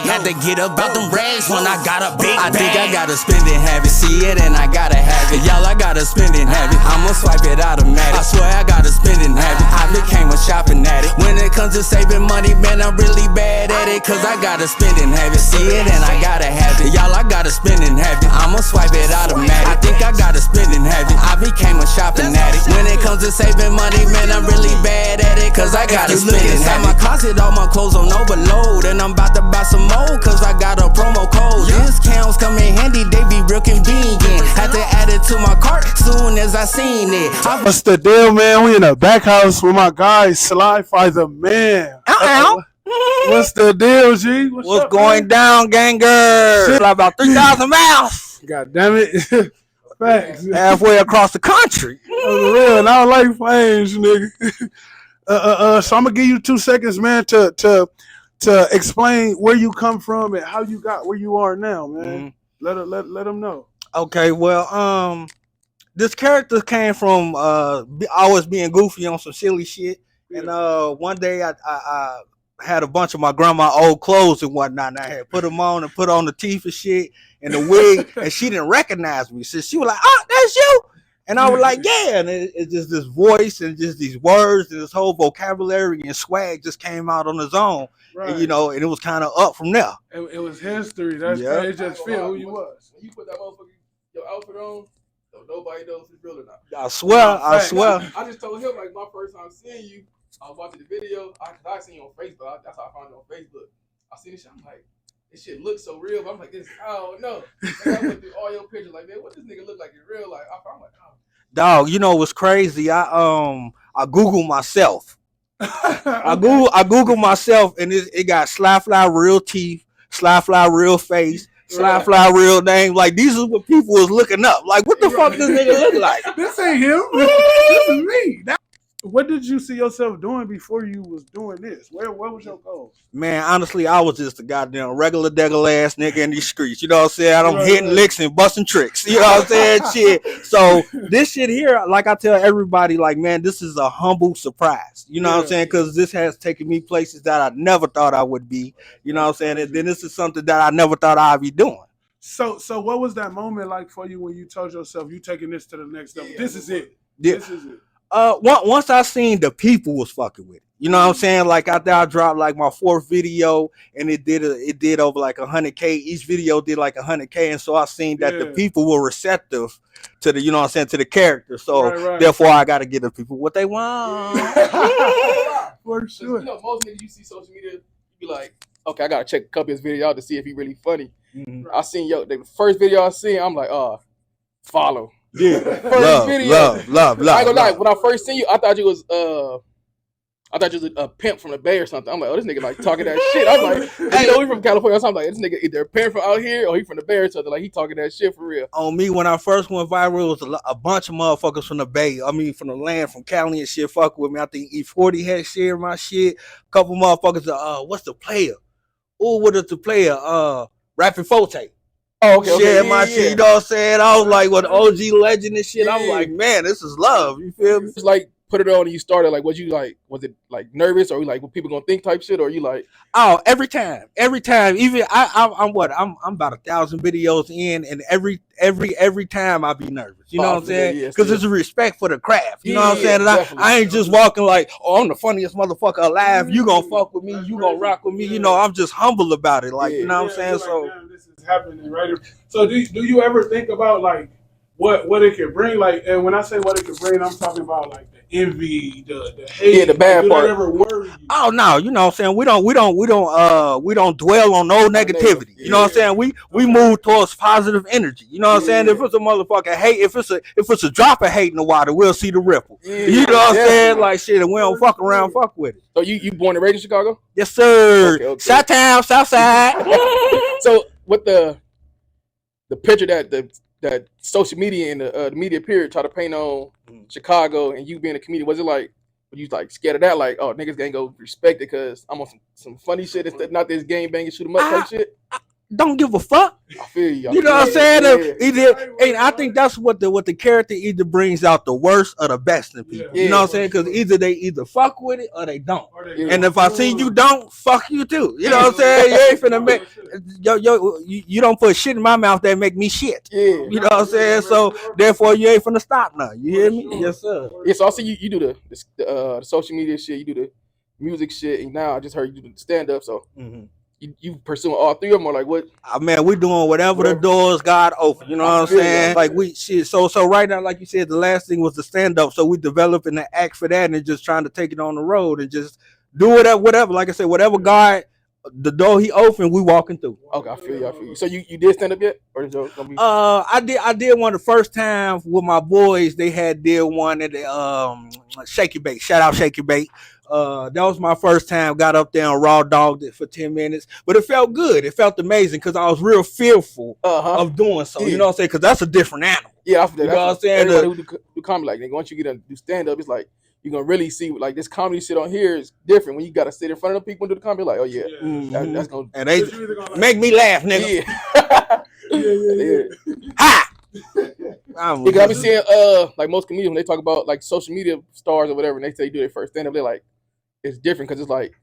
bag. Had to get up out them rags when I got a big bag. I think I gotta spend it, have it, see it, and I gotta have it. Y'all, I gotta spend it, have it. I'ma swipe it automatic. I swear I gotta spend it, have it. I became a shopping addict. When it comes to saving money, man, I'm really bad at it. Cause I gotta spend it, have it, see it, and I gotta have it. Y'all, I gotta spend it, have it. I'ma swipe it automatic. I think I gotta spend it, have it. I became a shopping addict. When it comes to saving money, man, I'm really bad at it. Cause I gotta spend it, inside my closet, all my clothes on overload. And I'm about to buy some more, cause I got a promo code. Discounts come in handy, they be real convenient. Had to add it to my cart soon as I seen it. What's the deal, man? We in the back house with my guy, SlyFly the man. What's the deal, G? What's up, going down, ganger? About 3,000 miles. God damn it. Facts. Halfway across the country. For real, and I don't like flames, nigga. So I'm gonna give you 2 seconds, man, to explain where you come from and how you got where you are now, man. Let them know. Okay, well, this character came from always being goofy on some silly shit, and one day I had a bunch of my grandma old clothes and whatnot, and I had put them on and put on the teeth and shit and the wig, and she didn't recognize me. So she was like, "Oh, that's you." And I was like, "Yeah," and it's just this voice and just these words and this whole vocabulary and swag just came out on its own, right. And, and it was kind of up from there. It was history. That's it. Just fit who you was. When you put that motherfucker, your outfit on, so nobody knows if it's real or not. I swear. I just told him, like, my first time seeing you, I was watching the video. I seen you on Facebook. That's how I found you on Facebook. I seen this shit. I'm like, this shit looks so real. But I'm like, oh no. I went through all your pictures. Like, man, what this nigga look like in real life? I'm like, oh. Dog, what's crazy? I Googled myself. I Googled myself, and it got Slyfly real teeth, Slyfly real face, Slyfly real name. Like, these are what people was looking up. Like, what the fuck this nigga look like? This ain't him. This is me. What did you see yourself doing before you was doing this? Where was your goal? Man, honestly, I was just a goddamn regular deggle ass nigga in these streets. You know what I'm saying? I'm hitting licks and busting tricks. You know what I'm saying? Shit. So this shit here, like I tell everybody, like, man, this is a humble surprise. You know what I'm saying? Because this has taken me places that I never thought I would be. You know what I'm saying? And then this is something that I never thought I'd be doing. So what was that moment like for you when you told yourself you taking this to the next level? This is it. Yeah. This is it. Once I seen the people was fucking with it, you know what I'm saying? Like, after I dropped like my 4th video, and it did over like 100K. Each video did like 100K, and so I seen that the people were receptive to the, you know what I'm saying, to the character. So therefore, I got to give the people what they want. For sure. You know, most niggas you see social media, you be like, okay, I gotta check a couple of his videos out to see if he really funny. I seen the first video I seen, I'm like, follow. Yeah, love. I ain't gonna lie. When I first seen you, I thought you was a pimp from the Bay or something. I'm like, oh, this nigga like talking that shit. I'm like, we from California. So I'm like, this nigga either a pimp from out here or he from the Bay or something. Like, he talking that shit for real. On me, when I first went viral, it was a bunch of motherfuckers from the Bay. I mean, from the land, from Cali and shit. Fuck with me. I think E40 had shared my shit. A couple motherfuckers. What's the player? Oh, what is the player? Rapping Forte. Oh, okay. Share my shit, you know what I'm saying? I was like, what, OG legend and shit. I'm like, man, this is love. You feel me? It's like, put it on and you started, like, was it like nervous, or like what people gonna think type shit, or you like? Oh, every time. Even I'm about 1,000 videos in, and every time I be nervous. You know what I'm saying? Because it's a respect for the craft. You know what I'm saying? And I ain't just walking like, oh, I'm the funniest motherfucker alive. You gonna fuck with me? You gonna rock with me? You know, I'm just humble about it. Like, you know what I'm saying? So like, damn, this is happening right here. So do you ever think about like what it could bring? Like, and when I say what it could bring, I'm talking about like the envy, the hate, the bad part. Ever worry you? Oh no, you know what I'm saying? We don't dwell on no negativity. You know what I'm saying? We move towards positive energy. You know what I'm saying? If it's a motherfucking hate, if it's a drop of hate in the water, we'll see the ripple. You know what I'm saying? Like, shit, and we don't fuck around, fuck with it. So you born and raised in Chicago? Yes, sir. Okay. Southtown, Southside. So with the picture that social media and the media period try to paint on Chicago and you being a comedian, was it like, were you like scared of that? Like, oh, niggas ain't go respect it because I'm on some funny shit. It's not this game banging shoot 'em up type shit. don't give a fuck. I feel you. You know what I'm saying? Yeah. Either, and I think that's what the character either brings out the worst or the best in people. Yeah. You know what I'm saying? Because either they either fuck with it or they don't. Yeah. And if I see you don't, fuck you too. You know what I'm saying? You ain't finna make you don't put shit in my mouth that make me shit. Yeah. You know what I'm saying? So therefore you ain't finna stop now. You hear me? Yes, sir. Yeah, so I see you do the social media shit, you do the music shit, and now I just heard you do the stand up. So you pursuing all three of them, or like what? Man, we doing whatever the doors God open. You know what I'm saying? Like we shit. So right now, like you said, the last thing was the stand up. So we developing an act for that and just trying to take it on the road and just do whatever. Like I said, whatever God, the door He opened, we walking through. Okay, I feel you. So you did stand up yet, or is it gonna be? I did one the first time with my boys. They did one at the Shaky Bait. Shout out Shaky Bait. That was my first time. Got up there and raw dogged it for 10 minutes, but it felt good. It felt amazing because I was real fearful of doing so. You know what I'm saying? Because that's a different animal. Yeah, I feel that. You know what I'm saying? Everybody who do comedy, like, nigga, once you get to do stand up, it's like you're gonna really see like this comedy shit on here is different. When you gotta sit in front of the people and do the comedy, like, oh yeah, that's gonna and they make me laugh, nigga. Yeah. Ha! You got me seeing like most comedians when they talk about like social media stars or whatever, and they say you do their first stand up, they're like, it's different because it's like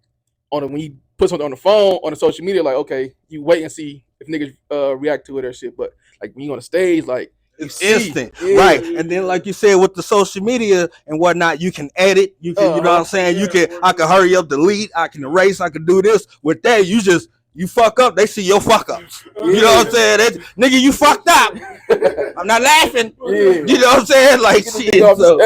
when you put something on the phone on the social media, like, okay, you wait and see if niggas react to it or shit, but like when you on the stage, like it's instant, right? And then, like you said, with the social media and whatnot, you can edit. You can, you know what I'm saying? I can hurry up, delete. I can erase. I can do this. With that, you fuck up. They see your fuck ups. You know what I'm saying? Nigga, you fucked up. I'm not laughing. You know what I'm saying? Like shit. So,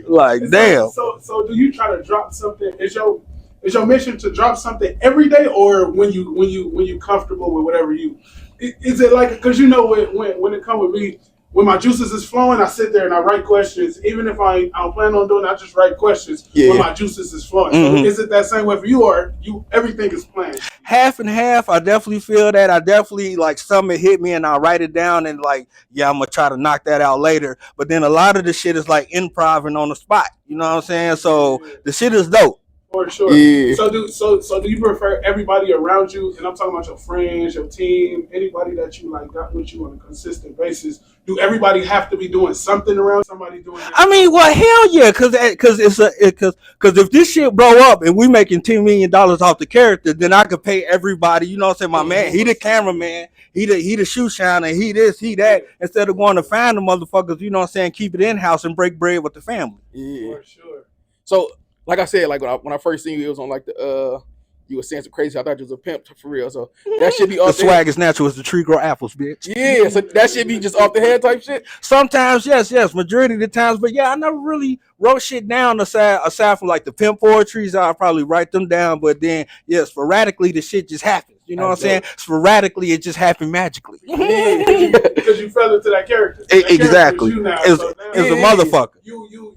like damn. So do you try to drop something? Is your mission to drop something every day, or when you comfortable with whatever you? Is it like, because you know when it come with me, when my juices is flowing, I sit there and I write questions. Even if I don't plan on doing it, I just write questions when my juices is flowing. So is it that same way for you, or everything is planned? Half and half. I definitely feel that. I definitely like something hit me and I write it down and like, yeah, I'm gonna try to knock that out later. But then a lot of the shit is like improv and on the spot. You know what I'm saying? So the shit is dope. For sure. Yeah. So do you prefer everybody around you, and I'm talking about your friends, your team, anybody that you like got with you on a consistent basis? Do everybody have to be doing something around somebody doing it? I mean, well, hell yeah, because if this shit blow up and we making $10 million off the character, then I could pay everybody. You know what I'm saying? My man, he the cameraman, he the shoe shiner, he this, he that. Instead of going to find the motherfuckers, you know what I'm saying? Keep it in house and break bread with the family. Yeah, for sure. So, like I said, like when I first seen you, it was on like the you were saying some crazy. I thought you was a pimp for real. So that should be off the swag is natural as the tree grow apples, bitch. Yeah, so that should be just off the head type shit. Sometimes, yes, majority of the times, but yeah, I never really wrote shit down aside from like the pimp poetries. I probably write them down, but then yeah, sporadically the shit just happens. You know what I'm saying? Sporadically, it just happened magically. Because you fell into that character. Exactly. It's a motherfucker.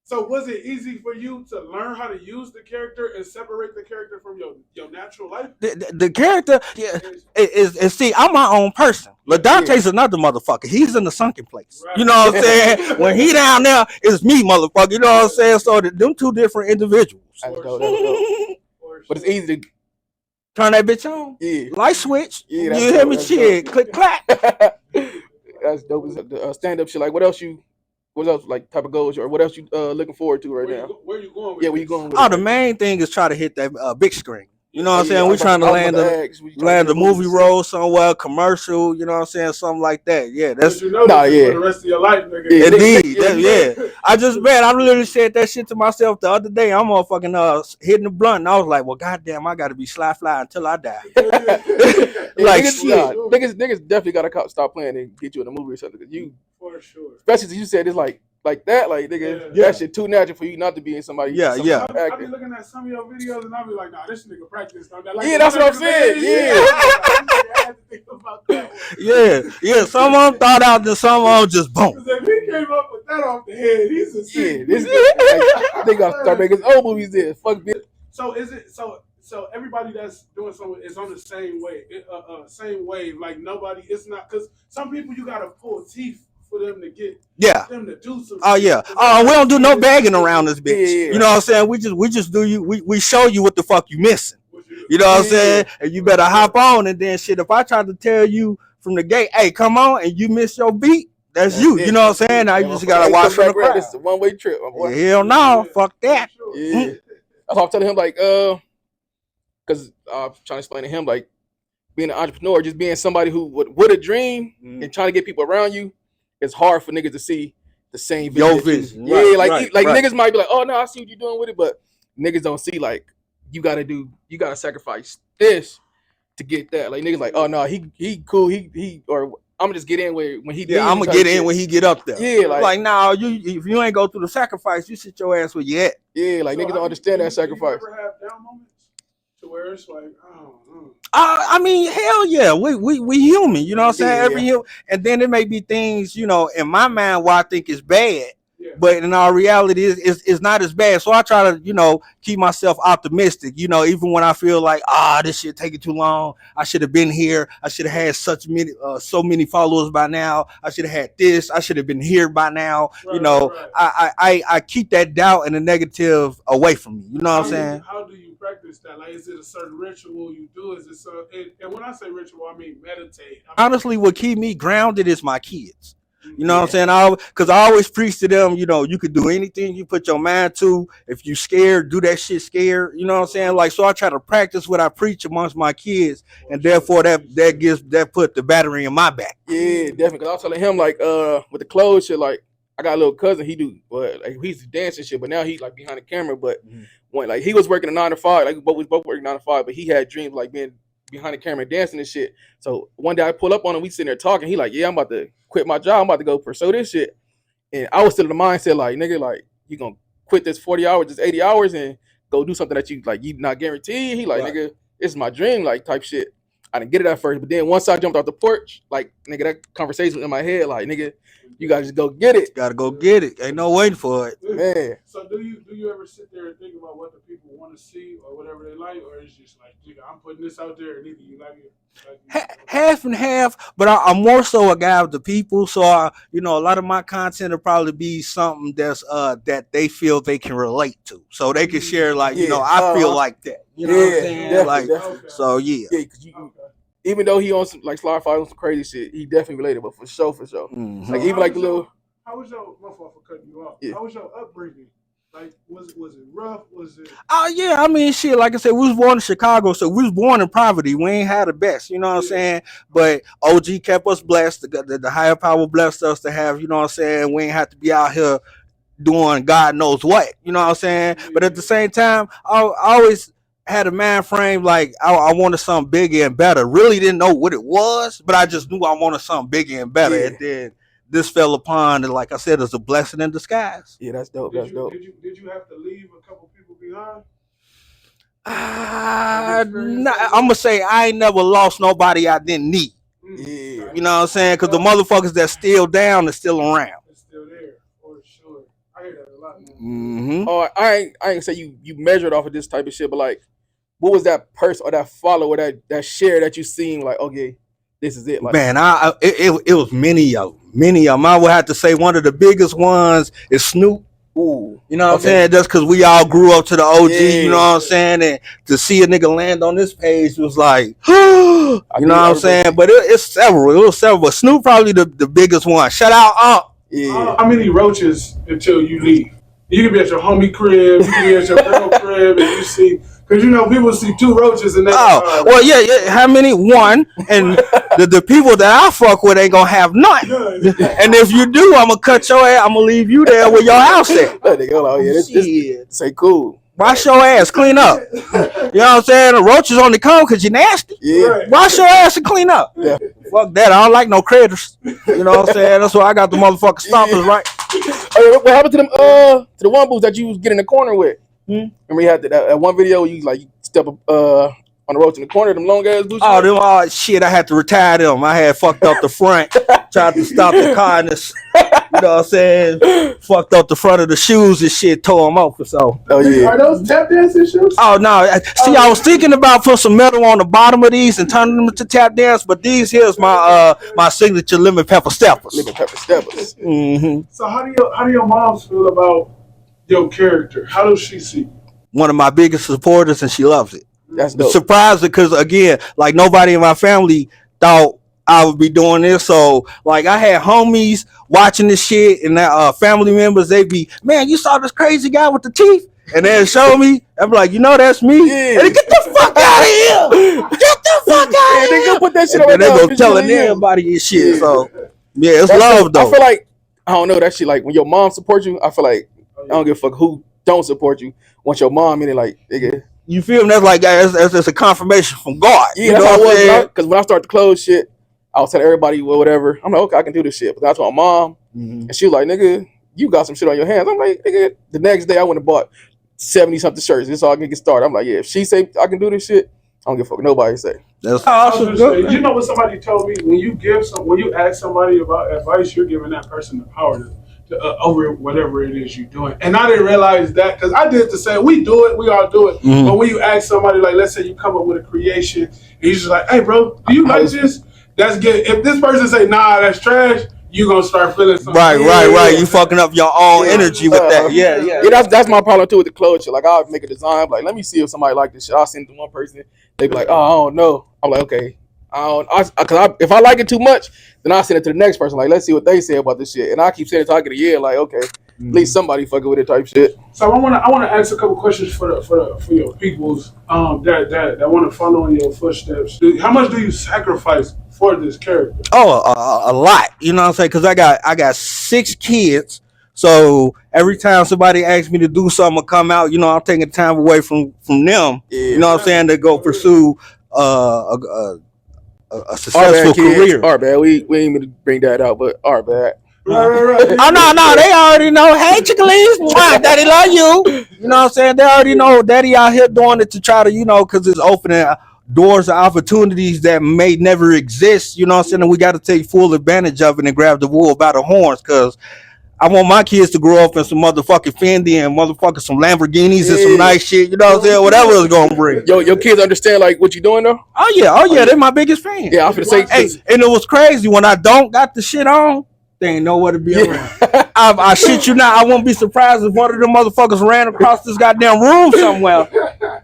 So was it easy for you to learn how to use the character and separate the character from your natural life? The character is see, I'm my own person. LaDante's another motherfucker. He's in the sunken place. Right. You know what I'm saying? When he down there, it's me, motherfucker. You know what I'm saying? So them two different individuals. But it's easy to turn that bitch on. Yeah. Light switch. Yeah, you hear me? Shit. Click clack. That's dope. Stand up shit. Like what else like type of goals or what else you looking forward to right now? Where you going with where you going with the main thing is try to hit that big screen. You know what I'm saying? We're trying to land a movie role somewhere, commercial, you know what I'm saying? Something like that. Yeah, that's for the rest of your life, nigga. Indeed. I literally said that shit to myself the other day. I'm motherfucking hitting the blunt and I was like, well, goddamn, I gotta be Slyfly until I die. Like niggas definitely gotta stop playing and get you in a movie or something. You for sure. Especially as you said, it's like that, like nigga, that shit too natural for you not to be in somebody. I be looking at some of your videos and I be like, nah, this nigga practiced on that. Like, that's what I'm saying. Yeah. Some of them thought out, then some of them just boom. If he came up with that off the head, he's a sick. They gotta start making old movies there. Fuck bitch. So is it so everybody that's doing something is on the same wave. Like nobody, it's not, because some people you gotta pull teeth for them to get them to do something. Oh yeah. We don't do no bagging around this bitch. You know what I'm saying? We just do you. We show you what the fuck you missing. You know what I'm saying? And you better hop on. And then shit, if I try to tell you from the gate, hey, come on, and you miss your beat, that's you. it. You know what I'm saying? Now you just gotta watch from the crowd. This is a one-way trip, my boy. Hell no, fuck that. Yeah. That's why I'm telling him, like, because I'm trying to explain to him, like, being an entrepreneur, just being somebody who with a dream and trying to get people around you, it's hard for niggas to see the same vision. Your vision. Yeah, Right, like right. niggas might be like, oh no, I see what you're doing with it, but niggas don't see like you gotta sacrifice this to get that. Like niggas like, oh no, he cool, he or I'm gonna just get in when he. Yeah, I'm gonna get in when he get up there. Yeah, like nah, if you ain't go through the sacrifice, you sit your ass where you at. Yeah, like niggas don't understand that sacrifice. Do you ever have down moments to where it's like, I don't know. I mean, hell yeah, we human, you know what I'm saying? Every human, and then there may be things, you know, in my mind why I think it's bad, but in our reality, it's not as bad. So I try to, you know, keep myself optimistic, you know, even when I feel like, this shit taking too long. I should have been here. I should have had so many followers by now. I should have had this. I should have been here by now. Right, you know, right. I keep that doubt and the negative away from me. You know what I'm saying? How do you practice that? Like, is it a certain ritual you do? Is it so? And when I say ritual, I mean meditate. Honestly, what keep me grounded is my kids. You know what I'm saying? Because I always preach to them, you know, you could do anything you put your mind to. If you scared, do that shit scared. You know what I'm saying? Like, so I try to practice what I preach amongst my kids, and therefore that put the battery in my back. Yeah, definitely. Because I was telling him, like, with the clothes shit, like, I got a little cousin, he do, but like, he's dancing shit, but now he's like behind the camera. But when like he was working a 9 to 5, like we was both working 9 to 5, but he had dreams like being behind the camera dancing and shit. So one day I pull up on him, we sitting there talking. He like, yeah, I'm about to quit my job. I'm about to go pursue this shit. And I was still in the mindset like, nigga, like you gonna quit this 40 hours, this 80 hours and go do something that you like you not guaranteed. He like, nigga, this is my dream, like type shit. I didn't get it at first, but then once I jumped off the porch, like nigga, that conversation was in my head, like nigga, you gotta just go get it. Gotta go get it. Ain't no waiting for it. Man. So do you ever sit there and think about what the people want to see or whatever they like, or it's just like, nigga, I'm putting this out there and either you like it. Half and half, but I'm more so a guy of the people. So you know, a lot of my content will probably be something that's that they feel they can relate to, so they can share. Like, you know, I feel like that. You know what I'm saying? Definitely. So yeah. Cause even though he on some like SlyFly on some crazy shit, he definitely related. But for sure. Mm-hmm. Like even like the little. How was your? My fault for cutting you off. How was your upbringing? Like, was it rough? Was it? Yeah, I mean, shit, like I said, we was born in Chicago, so we was born in poverty. We ain't had the best, you know what I'm saying? But OG kept us blessed. The higher power blessed us to have, you know what I'm saying? We ain't have to be out here doing God knows what, you know what I'm saying? But at the same time, I always had a mind frame like I wanted something bigger and better. Really didn't know what it was, but I just knew I wanted something bigger and better. And then this fell upon, and like I said, it's a blessing in disguise. Yeah, that's dope. Did you have to leave a couple people behind? I'm gonna say I ain't never lost nobody I didn't need. Yeah. You know what I'm saying? Because the motherfuckers that's still down are still around. It's still there, for sure. I hear that a lot. Mm-hmm. I ain't say you measured off of this type of shit, but like, what was that person or that follower that share that you seen like, okay, this is it? Like, man, it was many of them. I would have to say one of the biggest ones is Snoop. Ooh, you know what I'm saying? Just because we all grew up to the OG, you know what I'm saying? And to see a nigga land on this page was like, you know what I'm saying? But it was several. But Snoop probably the biggest one. Shout out, Yeah. How many roaches until you leave? You can be at your homie crib, you can be at your girl crib, and you see, because you know people see 2 roaches and they. Well, yeah. How many? One, and the people that I fuck with ain't gonna have none. And if you do, I'm gonna cut your ass. I'm gonna leave you there where your house at. This say cool. Wash your ass, clean up. You know what I'm saying? The roaches on the cone because you're nasty. Yeah. Wash your ass and clean up. Yeah. Fuck that. I don't like no critters. You know what I'm saying? That's why I got the motherfucking stoppers, right? Hey, what happened to them? To the one boots that you was getting in the corner with? Remember you had that one video where you like step up on the road in the corner, them long ass boots. Oh, shit! I had to retire them. I had fucked up the front, tried to stop the car, and this, you know what I'm saying? Fucked up the front of the shoes and shit, tore them off. So. Oh yeah. Are those tap dancing shoes? Oh no! See, I was thinking about putting some metal on the bottom of these and turning them to tap dance, but these here's my my signature lemon pepper steppers. Lemon pepper steppers. Mm-hmm. So how do your moms feel about your character? How does she see you? One of my biggest supporters, and she loves it. That's dope. Surprised because again, like nobody in my family thought I would be doing this. So like I had homies watching this shit and family members, they be, man, you saw this crazy guy with the teeth? And then show me, I'm like, you know that's me. Yeah. And they, get the fuck out of here! Get the fuck out of They here! go put that shit And on then they right now, go telling visually, everybody and shit. Yeah. So yeah, it's That's love the- though. I feel like I don't know that shit. Like when your mom supports you, I feel like I don't give a fuck who don't support you. Once your mom in it, like nigga, You feel me? That's like that's a confirmation from God. yeah, You that's know how what I I'm was. saying? Because when I start to close shit, I was telling everybody, well, whatever. I'm like, okay, I can do this shit. But that's my mom, and she was like, nigga, you got some shit on your hands. I'm like, nigga. The next day, I went and bought 70 something shirts. This all I can get started. I'm like, yeah, if she say I can do this shit, I don't give a fuck. Nobody say. That's I was awesome. gonna say, you know what somebody told me? When you ask somebody about advice, you're giving that person the power to over whatever it is you're doing. And I didn't realize that because I did the same. We do it, we all do it. Mhm. But when you ask somebody, like, let's say you come up with a creation, and you're just like, hey, bro, do you like this? That's good. If this person say, nah, that's trash, you gonna start feeling something. Right. You fucking up your own energy with that. Yeah. Yeah, that's my problem too with the clothes shit. Like I'll make a design, like let me see if somebody like this shit. I'll send it to one person. They be like, oh, I don't know. I'm like, okay, if I like it too much, then I'll send it to the next person. Like, let's see what they say about this shit. And I keep saying it till I get a year. Like, okay, at least somebody fucking with it type shit. So I wanna ask a couple questions for your peoples that want to follow in your footsteps. How much do you sacrifice for this character? Oh, a lot. You know what I'm saying? Because I got 6 kids. So every time somebody asks me to do something or come out, you know, I'm taking time away from them. Yeah. You know what I'm saying? To go pursue a Our successful bad, kids. career. Our bad. We ain't even to bring that out, but our bad. Right. Oh no, they already know. Hey, chickalings, mwah, daddy love you. You know what I'm saying? They already know daddy out here doing it to try to, you know, because it's opening doors of opportunities that may never exist. You know what I'm saying? And we got to take full advantage of it and grab the wool by the horns, because I want my kids to grow up in some motherfucking Fendi and motherfucking some Lamborghinis and some nice shit. You know what I'm saying? Whatever it's gonna bring. Your kids understand like what you doing though? Oh yeah, they're my biggest fans. Yeah, I'm finna say. Hey, and it was crazy when I don't got the shit on. They ain't nowhere to be around. I shit you not. I won't be surprised if one of them motherfuckers ran across this goddamn room somewhere.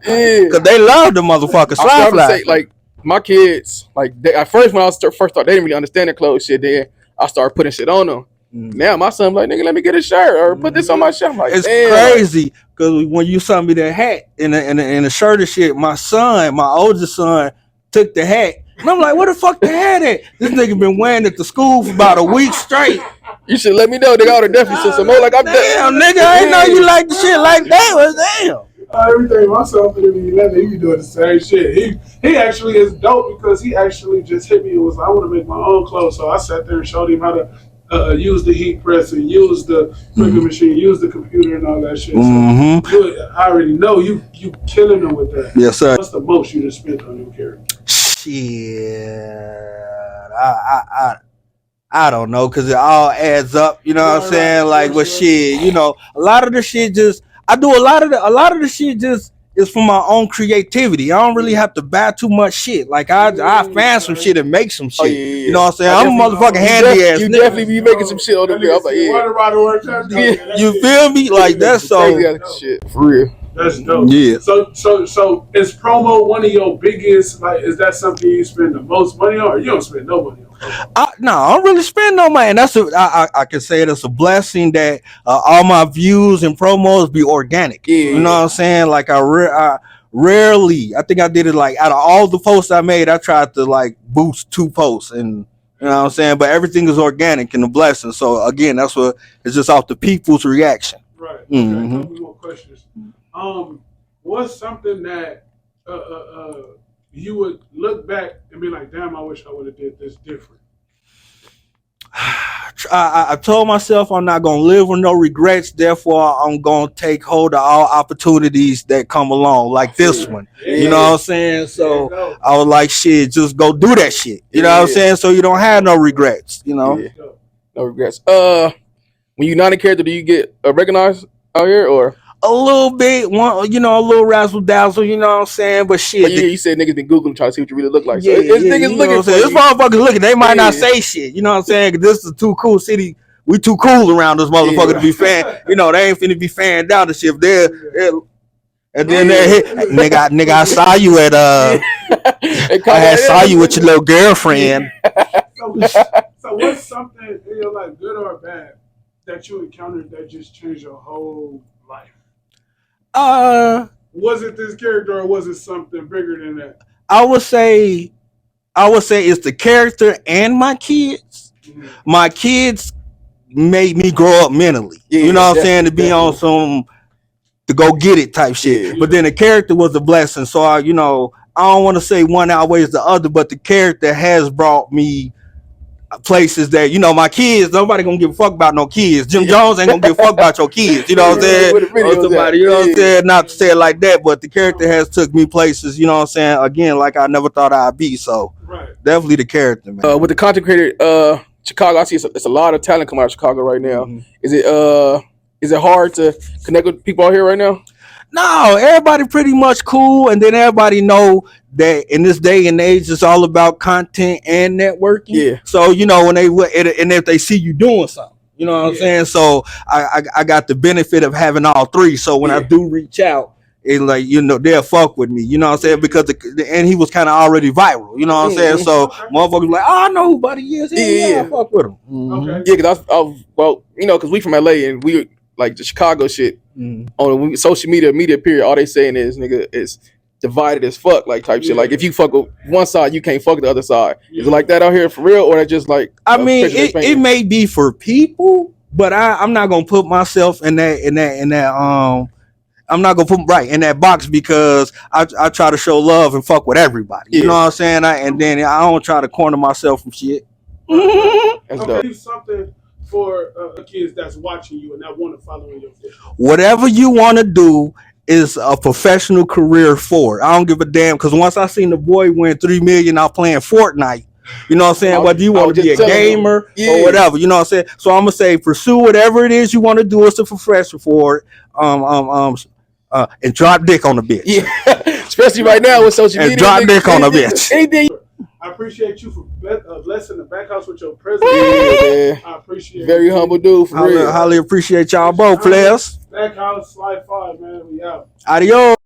Yeah, Cause they love the motherfuckers. I Slyfly. say like my kids, like at first when I first started, they didn't really understand the clothes shit. Then I started putting shit on them. Now my son like, nigga, let me get a shirt or put this on my shirt. I'm like, It's damn, crazy because when you sent me that hat and the shirt and shit, my oldest son, took the hat. And I'm like, where the fuck the hat at? This nigga been wearing it to school for about a week straight. You should let me know. Nigga, I would have definitely said some more. Like I'm Damn, nigga, I didn't know you like the shit like that. Was damn. Everything myself in the 11, he be doing the same shit. He actually is dope because he actually just hit me and was like, I want to make my own clothes. So I sat there and showed him how to use the heat press and use the printing machine, use the computer and all that shit. So I already know you killing them with that. Yes, sir. What's the most you just spent on your character? Shit, I don't know, cause it all adds up. You know what I'm saying? Like, with shit, you know, a lot of the shit just I do a lot of the shit just is from my own creativity. I don't really have to buy too much shit. Like I find some shit and make some shit. Oh, yeah. You know what I'm saying? I'm a motherfucking handy ass You nigga. definitely be making some shit on the video. I'm like, yeah. You feel me? Like that's so. Crazy ass shit for real. That's dope. Yeah. So is promo one of your biggest? Like, is that something you spend the most money on, or you don't spend no money on? No, I don't really spend no money. And I can say it's a blessing that all my views and promos be organic. Yeah. You know what I'm saying? Like I rarely, I think I did it like out of all the posts I made, I tried to like boost 2 posts, and you know what I'm saying? But everything is organic and a blessing. So again, that's what it's just off the people's reaction. Right. Okay, Mhm. couple more questions. What's something that you would look back and be like, damn, I wish I would have did this different? I told myself I'm not gonna live with no regrets. Therefore, I'm gonna take hold of all opportunities that come along, like this one. You know what I'm saying? So I was like, shit, just go do that shit. You know what I'm saying? So you don't have no regrets. You know? Yeah. No regrets. When you not a character, do you get recognized out here or? A little bit, one, you know, a little razzle dazzle. You know what I'm saying? But shit, But you said niggas been Googling trying to see what you really look like. So yeah, it's yeah, niggas you know looking what I'm for saying? you. This motherfuckers looking. They might not Yeah. say shit. You know what I'm saying? 'Cause this is a too cool city. We too cool around this motherfucker to be fan. You know, they ain't finna be fanned out and shit. If And then nigga, I saw you at I saw you with your little girlfriend. So what's something in your life, good or bad, that you encountered that just changed your whole life? Was it this character or was it something bigger than that? I would say it's the character and my kids. Mhm. My kids made me grow up mentally. You know what I'm saying? To be on some to go get it type shit. Yeah. But then the character was a blessing. So I don't want to say one outweighs the other, but the character has brought me places that my kids, nobody gonna give a fuck about no kids. Jim Jones ain't gonna give a fuck about your kids, you know what I'm saying? Or somebody, you know what I'm saying? Not to say it like that, but the character has took me places, you know what I'm saying? Again, like I never thought I'd be. So definitely the character, man. With the content creator, Chicago, I see it's a lot of talent coming out of Chicago right now. Mm-hmm. Is it hard to connect with people out here right now? No, everybody pretty much cool, and then everybody know that in this day and age, it's all about content and networking. Yeah. So when and if they see you doing something, you know what I'm saying. So I got the benefit of having all three. So when I do reach out, it's like they'll fuck with me. You know what I'm saying, because and he was kind of already viral. You know what I'm saying. So motherfuckers like, oh, I know who Buddy is. Yeah, I fuck with him. Mm-hmm. Okay. Yeah, because we from LA and we like the Chicago shit. On social media period, all they saying is nigga is divided as fuck, like type shit. Like if you fuck with one side, you can't fuck with the other side. Is it like that out here for real, or that just like? I mean, it may be for people, but I'm not gonna put myself in that. I'm not gonna put in that box because I try to show love and fuck with everybody. You know what I'm saying? And then I don't try to corner myself from shit. That's dope. Something for kids that's watching you and that want to follow in your footsteps. Whatever you want to do is a professional career for it. I don't give a damn, because once I seen the boy win $3 million out playing Fortnite, you know what I'm saying? Whether you want to be a gamer or whatever, you know what I'm saying? So I'm gonna say pursue whatever it is you want to do as a profession for it. And drop dick on the bitch. Yeah, especially right now with social media. And drop dick on the bitch. Anything. I appreciate you for blessing the back house with your presence. Yeah, I appreciate it. Very humble dude, for real. Highly appreciate y'all both, players. Back house, SlyFly, man. We out. Adios.